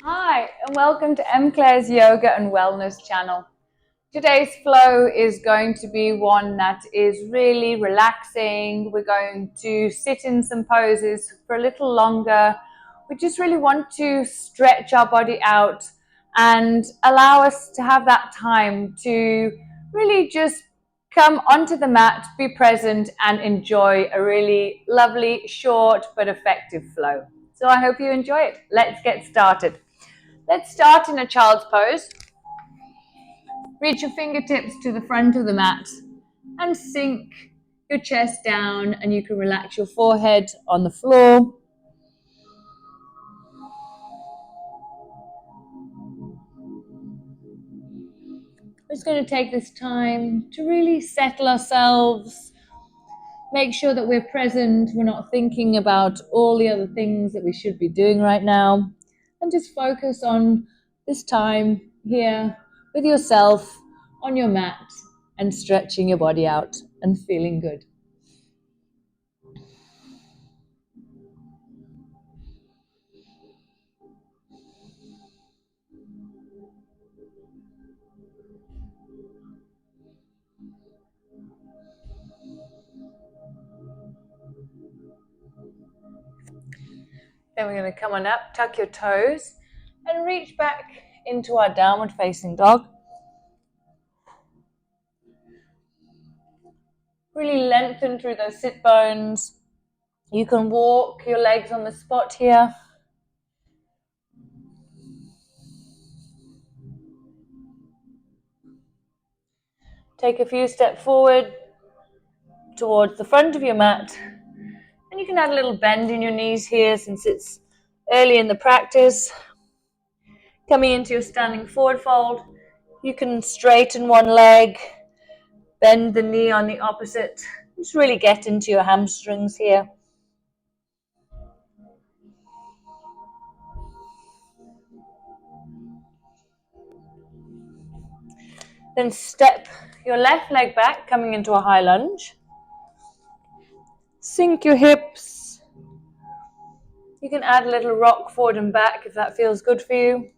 Hi, and welcome to M. Claire's Yoga and Wellness channel. Today's flow is going to be one that is really relaxing. We're going to sit in some poses for a little longer. We just really want to stretch our body out and allow us to have that time to really just come onto the mat, be present, and enjoy a really lovely, short, but effective flow. So I hope you enjoy it. Let's get started. Let's start in a child's pose. Reach your fingertips to the front of the mat and sink your chest down, and you can relax your forehead on the floor. We're just going to take this time to really settle ourselves, make sure that we're present, we're not thinking about all the other things that we should be doing right now, and just focus on this time here with yourself on your mat and stretching your body out and feeling good. Then we're going to come on up, tuck your toes, and reach back into our downward facing dog. Really lengthen through those sit bones. You can walk your legs on the spot here. Take a few steps forward towards the front of your mat. And you can add a little bend in your knees here since it's early in the practice. Coming into your standing forward fold, you can straighten one leg, bend the knee on the opposite. Just really get into your hamstrings here. Then step your left leg back, coming into a high lunge. Sink your hips. You can add a little rock forward and back if that feels good for you.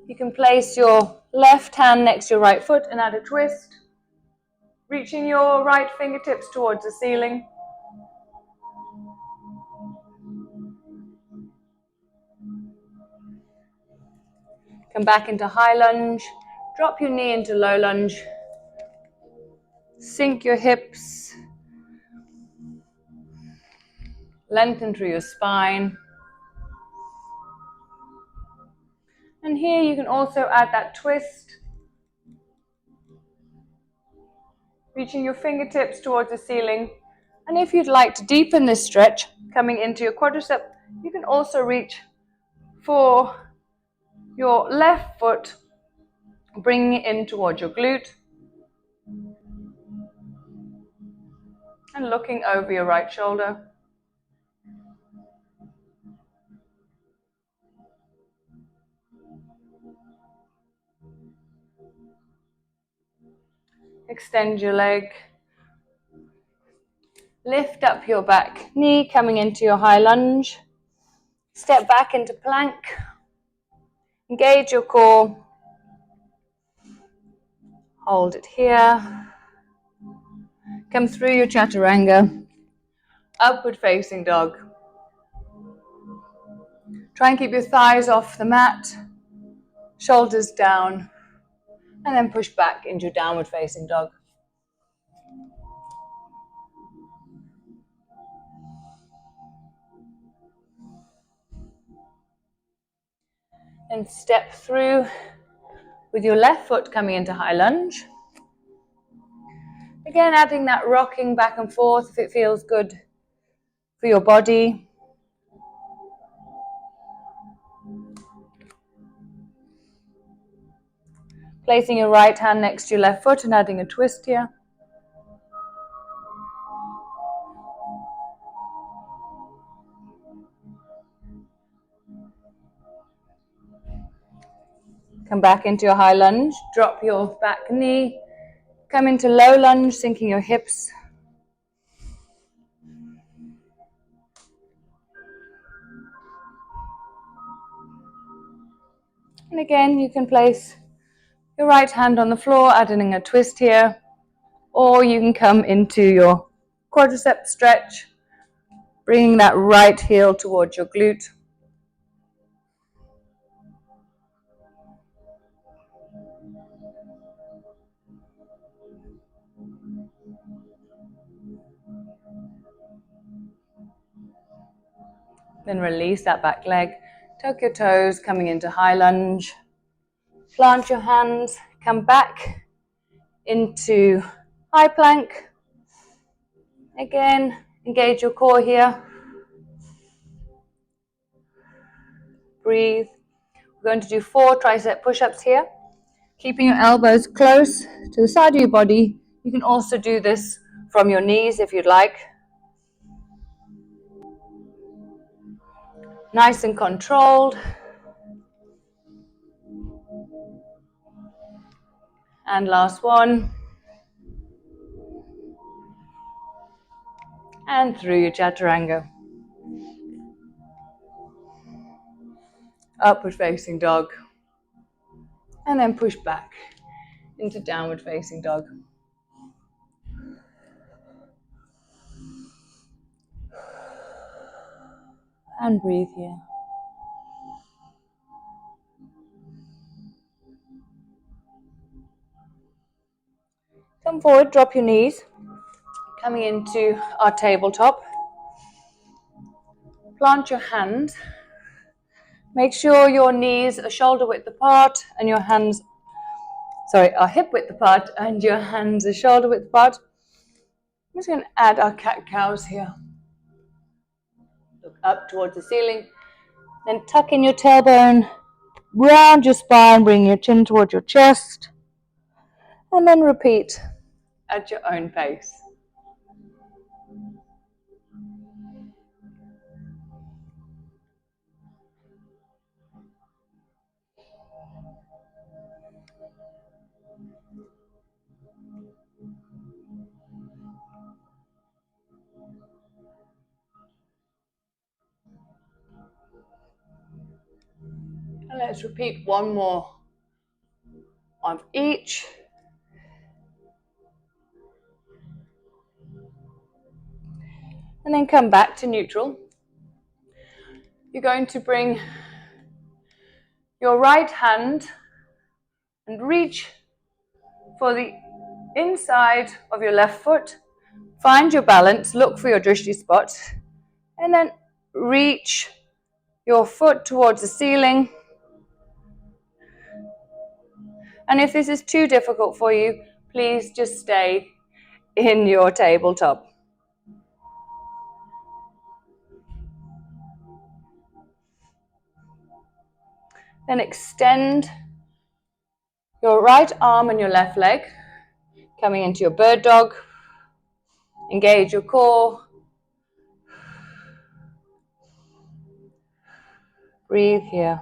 You can place your left hand next to your right foot and add a twist, reaching your right fingertips towards the ceiling. Come back into high lunge, drop your knee into low lunge, sink your hips, lengthen through your spine. And here you can also add that twist, reaching your fingertips towards the ceiling. And if you'd like to deepen this stretch, coming into your quadricep, you can also reach for your left foot, bringing it in towards your glute and looking over your right shoulder. Extend your leg. Lift up your back knee, coming into your high lunge. Step back into plank. Engage your core. Hold it here. Come through your chaturanga. Upward facing dog. Try and keep your thighs off the mat. Shoulders down. And then push back into your downward facing dog. Then step through with your left foot coming into high lunge. Again, adding that rocking back and forth if it feels good for your body. Placing your right hand next to your left foot and adding a twist here. Come back into your high lunge. Drop your back knee. Come into low lunge, sinking your hips. And again, you can place your right hand on the floor, adding a twist here, or you can come into your quadricep stretch, bringing that right heel towards your glute. Then release that back leg, tuck your toes, coming into high lunge. Plant your hands, come back into high plank. Again, engage your core here. Breathe. We're going to do 4 tricep push-ups here. Keeping your elbows close to the side of your body. You can also do this from your knees if you'd like. Nice and controlled. And last one. And through your chaturanga. Upward facing dog. And then push back into downward facing dog. And breathe here. Come forward, drop your knees. Coming into our tabletop. Plant your hands. Make sure your knees are shoulder width apart and your hands, are hip width apart and your hands are shoulder width apart. I'm just going to add our cat-cows here. Look up towards the ceiling. Then tuck in your tailbone, round your spine, bring your chin towards your chest. And then repeat at your own pace. And let's repeat one more of each. And then come back to neutral. You're going to bring your right hand and reach for the inside of your left foot. Find your balance, look for your drishti spot, and then reach your foot towards the ceiling. And if this is too difficult for you, please just stay in your tabletop. Then extend your right arm and your left leg, coming into your bird dog. Engage your core. Breathe here.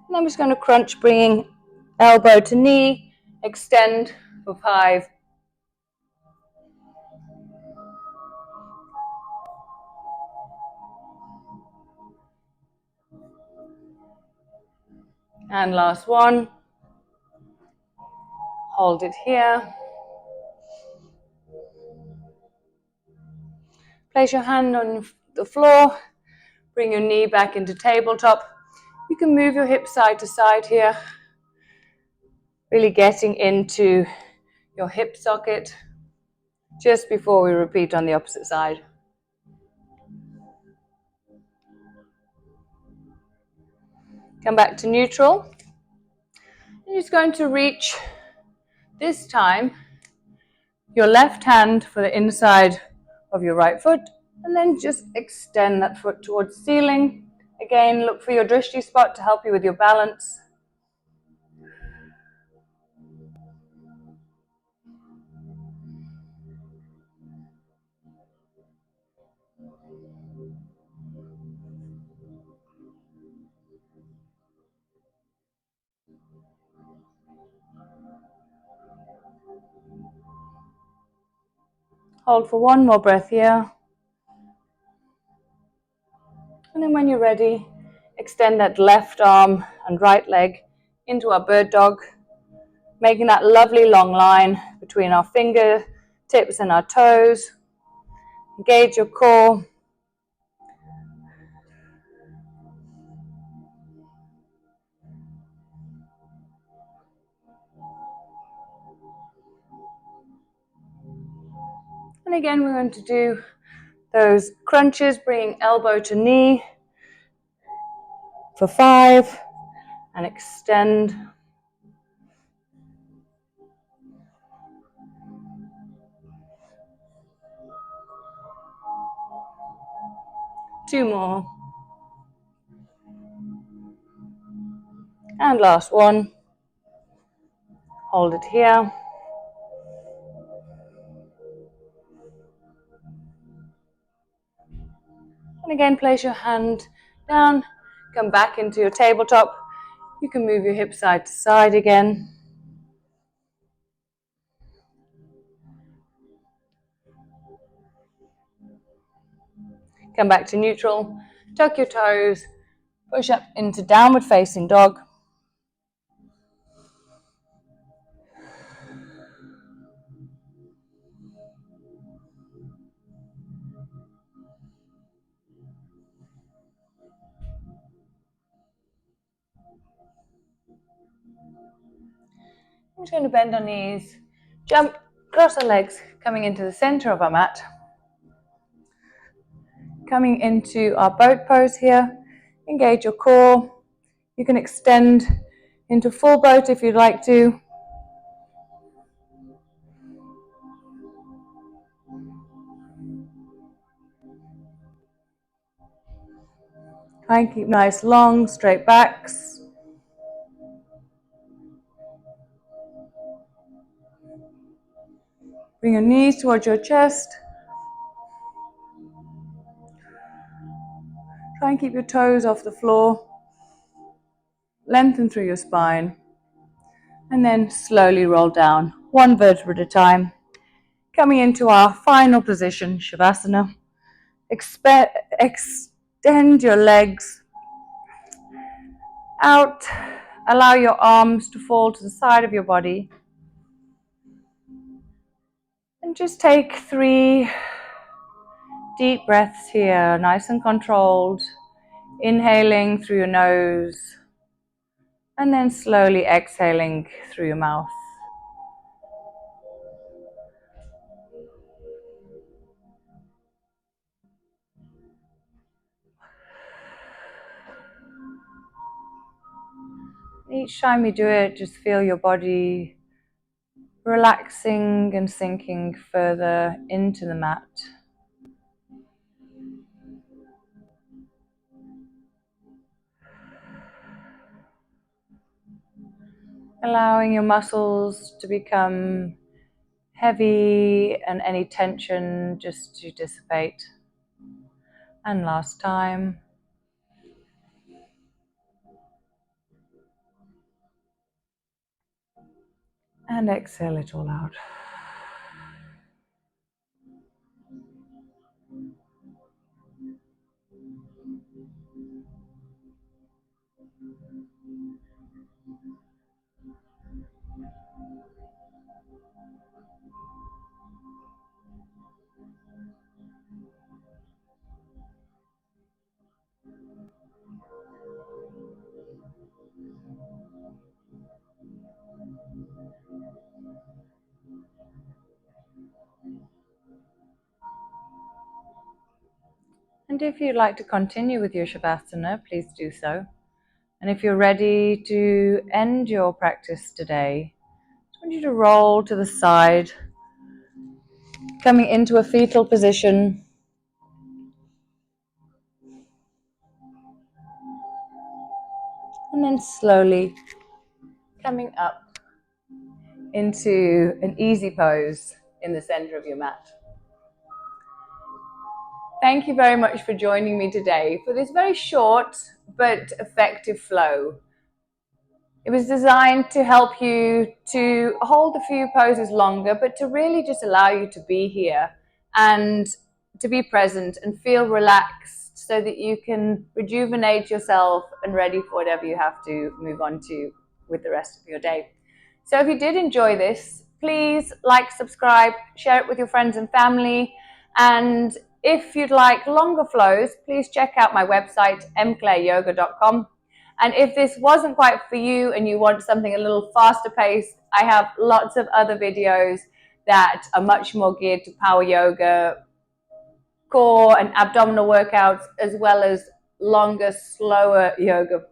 And I'm just going to crunch, bringing elbow to knee. Extend for 5. And last one. Hold it here. Place your hand on the floor. Bring your knee back into tabletop. You can move your hips side to side here. Really getting into your hip socket just before we repeat on the opposite side. Come back to neutral. You're just going to reach, this time, your left hand for the inside of your right foot, and then just extend that foot towards the ceiling. Again, look for your drishti spot to help you with your balance. Hold for one more breath here. And then when you're ready, Extend that left arm and right leg into our bird dog, making that lovely long line between our fingertips and our toes. Engage your core. And again, we're going to do those crunches, bringing elbow to knee for 5, and extend. Two more. And last one. Hold it here. And again, place your hand down, come back into your tabletop. You can move your hips side to side again. Come back to neutral, tuck your toes, push up into downward facing dog. I'm just going to bend our knees, jump, cross our legs, coming into the center of our mat. Coming into our boat pose here, engage your core. You can extend into full boat if you'd like to. Try and keep nice long straight backs. Bring your knees towards your chest. Try and keep your toes off the floor. Lengthen through your spine. And then slowly roll down, one vertebra at a time. Coming into our final position, Shavasana. Extend your legs out. Allow your arms to fall to the side of your body. And just take 3 deep breaths here, nice and controlled. Inhaling through your nose. And then slowly exhaling through your mouth. Each time you do it, just feel your body relaxing and sinking further into the mat. Allowing your muscles to become heavy and any tension just to dissipate. And last time. And exhale it all out. And if you'd like to continue with your Shavasana, please do so. And if you're ready to end your practice today, I want you to roll to the side, coming into a fetal position. And then slowly coming up into an easy pose in the center of your mat. Thank you very much for joining me today for this very short but effective flow. It was designed to help you to hold a few poses longer, but to really just allow you to be here and to be present and feel relaxed so that you can rejuvenate yourself and ready for whatever you have to move on to with the rest of your day. So if you did enjoy this, please like, subscribe, share it with your friends and family. And if you'd like longer flows, please check out my website, mclaireyoga.com. And if this wasn't quite for you and you want something a little faster paced, I have lots of other videos that are much more geared to power yoga, core and abdominal workouts, as well as longer, slower yoga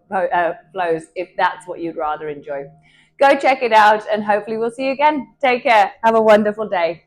flows, if that's what you'd rather enjoy. Go check it out, and hopefully we'll see you again. Take care. Have a wonderful day.